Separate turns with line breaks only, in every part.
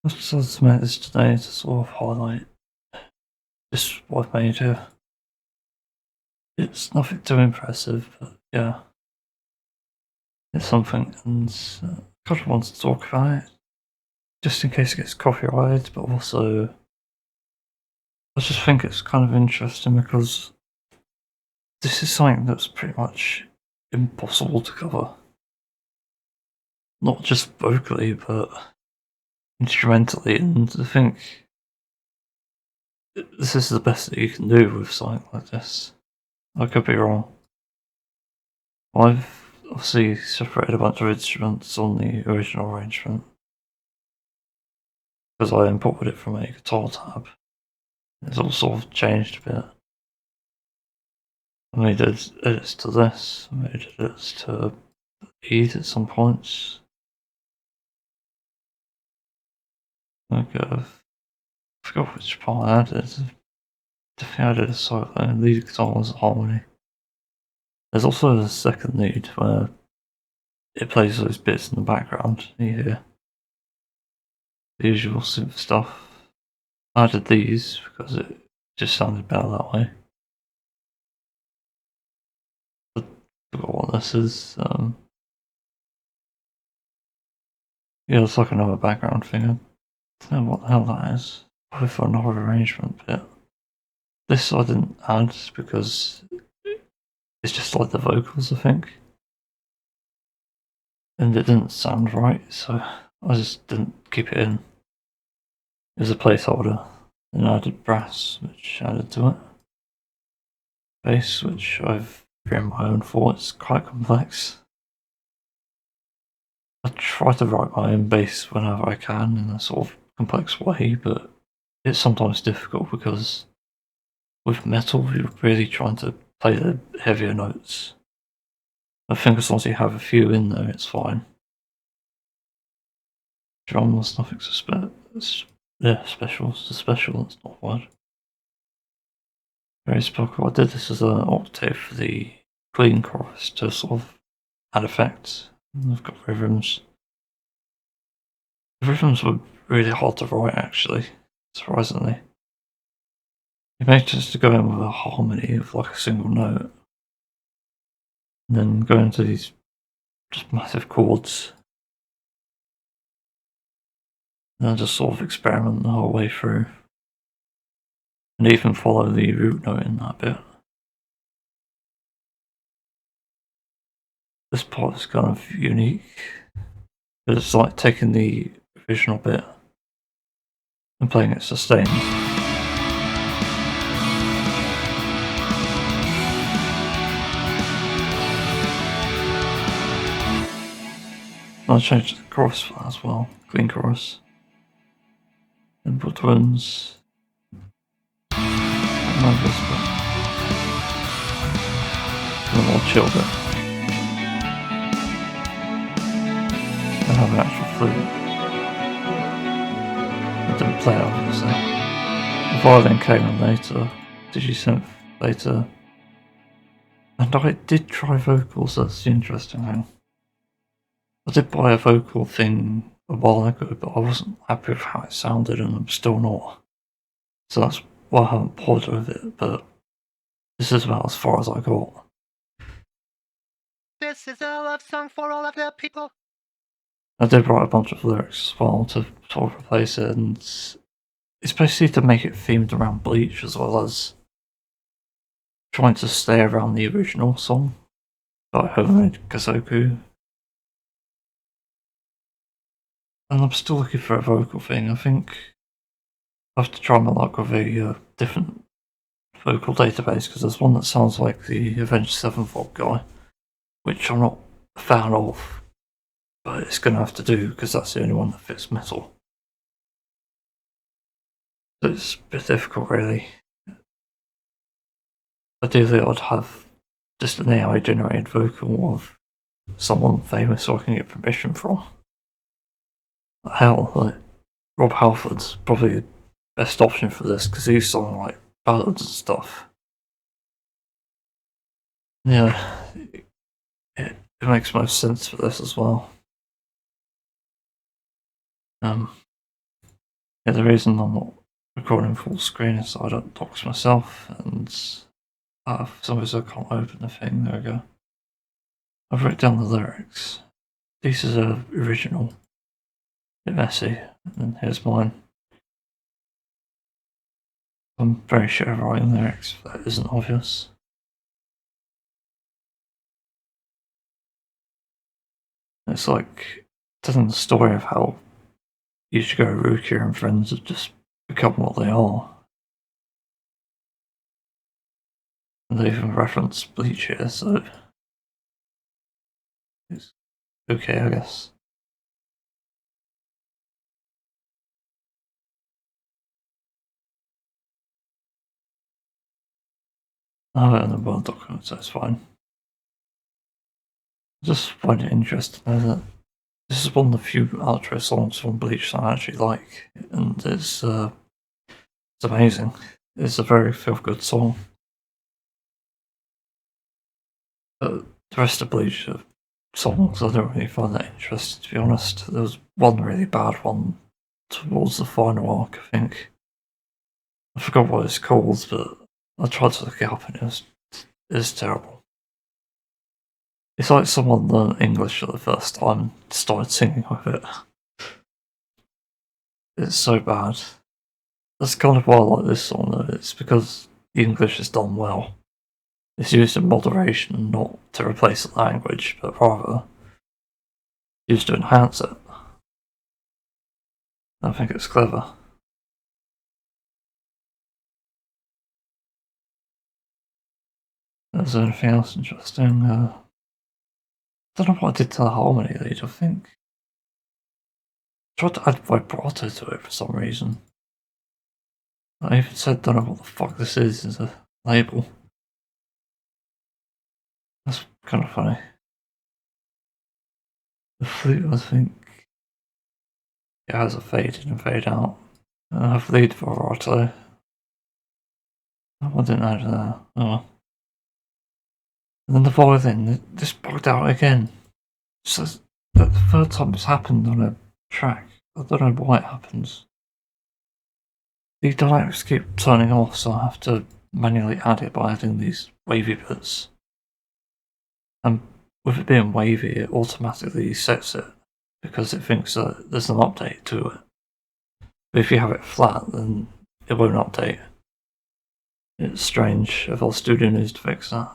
I decided to make this today to sort of highlight just what I've made here. It's nothing too impressive, but yeah, it's something, and I kind of want to talk about it, just in case it gets copyrighted, but also I just think it's kind of interesting because this is something that's pretty much impossible to cover. Not just vocally, but instrumentally, and I think this is the best that you can do with something like this. I could be wrong. I've obviously separated a bunch of instruments on the original arrangement because I imported it from a guitar tab. It's all sort of changed a bit. I made edits to this, I made edits to Eid at some points. Like, I forgot which part I added. Definitely added a solo, lead guitar as a harmony. There's also the second lead where it plays those bits in the background. You hear the usual synth stuff. I added these because it just sounded better that way. I forgot what this is. Yeah, it's like another background thing. I don't know what the hell that is. Probably for another arrangement bit. This I didn't add because it's just like the vocals, I think. And it didn't sound right, so I just didn't keep it in. It was a placeholder. Then I added brass, which added to it. Bass, which I've written my own for. It's quite complex. I try to write my own bass whenever I can in a sort of complex way, but it's sometimes difficult because with metal you're really trying to play the heavier notes. I think as long as you have a few in there, it's fine. Drums, nothing special. Special. It's a special, that's not a word. Very special. I did this as an octave for the clean chorus to sort of add effects. I've got rhythms. The rhythms were really hard to write, actually, surprisingly. You managed to go in with a harmony of like a single note, and then go into these just massive chords, and then just sort of experiment the whole way through, and even follow the root note in that bit. This part is kind of unique, but it's like taking the original bit and playing it sustained. I changed the chorus for that as well, clean chorus. Input twins. I remember this bit. A more chill bit. I have an actual flute. I didn't play it obviously. The violin came in later, digisynth later. And I did try vocals, that's the interesting thing. I did buy a vocal thing a while ago, but I wasn't happy with how it sounded, and I'm still not. So that's why I haven't bothered with it, but this is about as far as I got.
This is a love song for all of the people.
I did write a bunch of lyrics as well to sort of replace it, and it's basically to make it themed around Bleach as well as trying to stay around the original song by Homemade Kazoku. And I'm still looking for a vocal thing. I think I have to try my luck with a different vocal database because there's one that sounds like the Avenged Sevenfold guy, which I'm not a fan of, but it's going to have to do because that's the only one that fits metal. So it's a bit difficult, really. Ideally, I'd have just an AI generated vocal of someone famous so I can get permission from. Hell, like Rob Halford's probably the best option for this because he's sung like ballads and stuff. Yeah, it makes most sense for this as well. Yeah, the reason I'm not recording full screen is I don't dox myself, and for some reason I can't open the thing. There we go. I've written down the lyrics. These are original. A bit messy. And here's mine. I'm very sure I'm writing lyrics if that isn't obvious. It's like telling the story of how Ichigo, Rukia, and friends have just become what they are. And they even reference Bleach here, so it's okay, I guess. I have it in the Word document, so it's fine. I just find it interesting that this is one of the few outro songs from Bleach that I actually like, and it's amazing. It's a very feel-good song. But the rest of Bleach songs, I don't really find that interesting, to be honest. There was one really bad one towards the final arc, I think. I forgot what it's called, but I tried to look it up and it was terrible. It's like someone learned English for the first time and started singing with it. It's so bad. That's kind of why I like this song, though. It's because the English is done well. It's used in moderation, not to replace the language, but rather used to enhance it. I think it's clever. Is there anything else interesting? I don't know what I did to the harmony lead, I think. I tried to add vibrato to it for some reason. I even said, don't know what the fuck this is as a label. That's kind of funny. The flute, I think, it has a fade in and fade out. I have lead vibrato. I didn't add that. Oh. And then the violin, it just bugged out again. So the third time it's happened on a track. I don't know why it happens. The dynamics keep turning off, so I have to manually add it by adding these wavy bits. And with it being wavy, it automatically sets it because it thinks that there's an update to it. But if you have it flat, then it won't update. It's strange. FL Studio needs to fix that.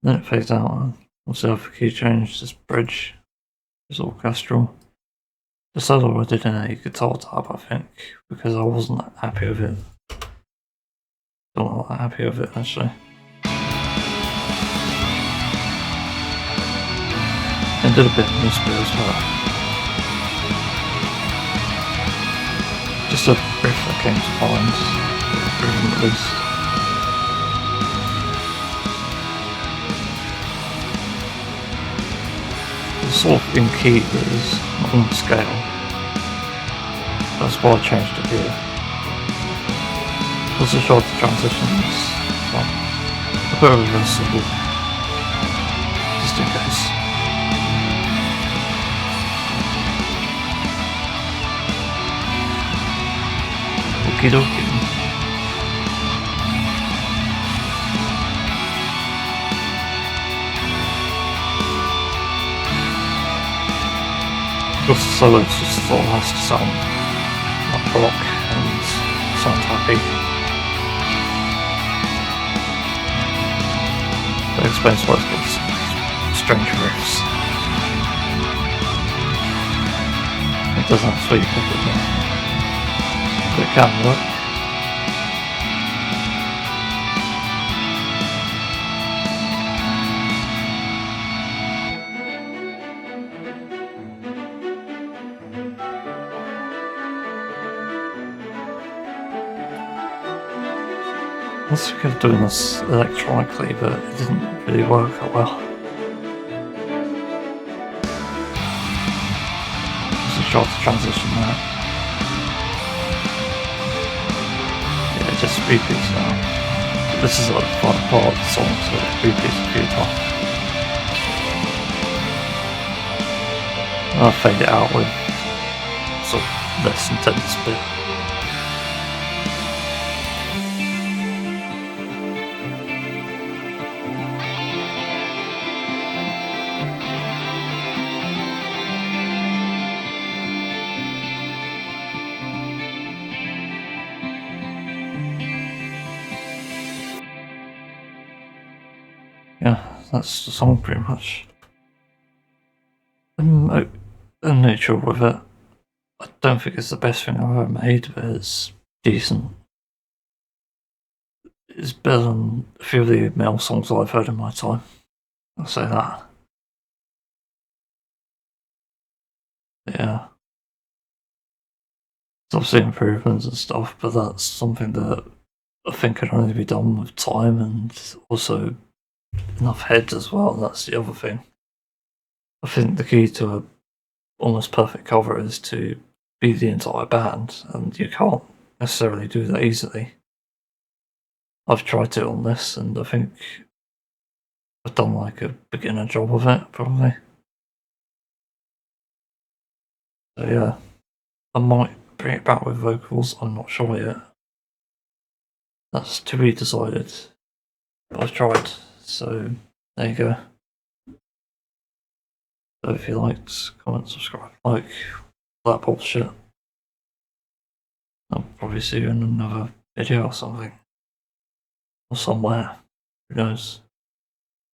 Then it fades out. Also, have a key change. This bridge is orchestral. The solo I did in a guitar tab, I think, because I wasn't that happy with it. Still not that happy with it, actually. And did a bit in this bit as well. Just a riff that came to mind, at least. It's sort of in key, but it's not on scale. That's why I changed it here. Also short the transitions, well, a bit of a reversible, just in case. Okie dokie. Because the solo just all has to sound like rock and sound happy. That explains why it's got strange riffs. It doesn't have sweet pepper, but it can work. I was thinking of doing this electronically, but it didn't really work that well. There's a short transition there. Yeah, it just repeats now. This is like the final part of the song, so it repeats a few times. I'll fade it out with sort less intense bit. Yeah, that's the song pretty much. I'm neutral with it. I don't think it's the best thing I've ever made, but it's decent. It's better than a few of the male songs I've heard in my time. I'll say that. Yeah. It's obviously improvements and stuff, but that's something that I think can only be done with time and also enough heads as well. That's the other thing. I think the key to a almost perfect cover is to be the entire band, and you can't necessarily do that easily. I've tried it on this, and I think I've done like a beginner job of it, probably. So yeah, I might bring it back with vocals. I'm not sure yet. That's to be decided. But I've tried, so there you go. So if you liked, comment, subscribe, like that bullshit. I'll probably see you in another video or something. Or somewhere. Who knows?